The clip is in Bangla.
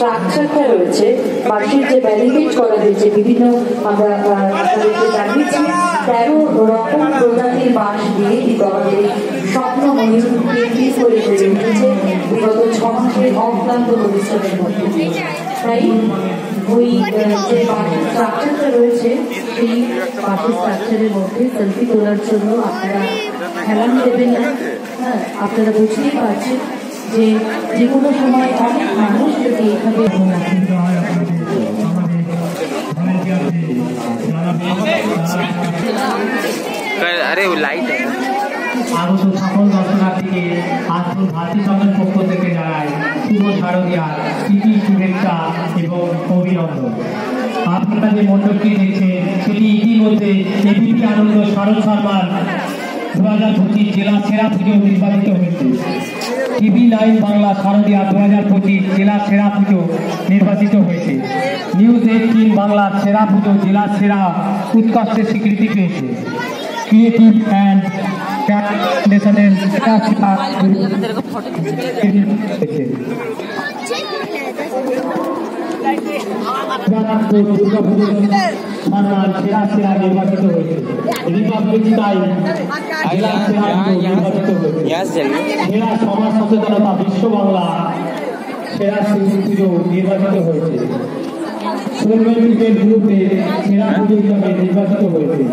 স্ট্রাকচারটা রয়েছে, বাঁশের যে ব্যারিকেড করা হয়েছে, বিভিন্ন আমরা আপনাদেরকে জানিয়েছি 13 রকম প্রজাতির বাঁশ দিয়ে আমাদের স্বপ্ন ময়ূর কেন্দ্রিক করে গড়ে উঠেছে বিগত 6 মাসের অক্লান্ত পরিশ্রমের মধ্যে। তাই ওই যে বাঁশের স্ট্রাকচারটা রয়েছে সেই বাঁশের স্ট্রাকচারের মধ্যে সেলফি তোলার জন্য আপনারা হেলান দেবেন না। হ্যাঁ, আপনারা বুঝতেই পারছেন যে যে কোনো সময় অনেক মানুষ যদি এইভাবে আগত সকল দর্শনার্থীকে আজকে ভারতী সমাজের পক্ষ থেকে জানাই শুভ শারদীয়ার প্রীতি শুভেচ্ছা এবং অভিনন্দন। আপনারা যে মণ্ডপটি দেখছেন সেটি ইতিমধ্যে এবিপি আনন্দ শারদ শর্মার 2025 জেলা সেরা পুজো নির্বাচিত হয়েছে। TV9 বাংলা শারদীয়া 2025 জেলা সেরা পুজো নির্বাচিত হয়েছে। নিউজ 18 বাংলার সেরা পুজো জেলা সেরা উৎকর্ষের স্বীকৃতি পেয়েছে। ক্রিয়েটিভ অ্যান্ড ন্যাশনাল সম্মান সেরা সেরা নির্বাচিত হয়েছে। রিপাবলিক টাইম জেলা সেরা নির্বাচিত হয়েছে। সেরা সমাজ সচেতনতা বিশ্ব বাংলা সেরা পুজো নির্বাচিত হয়েছে। গ্রুপে সেরা পুজো হিসাবে নির্বাচিত হয়েছে।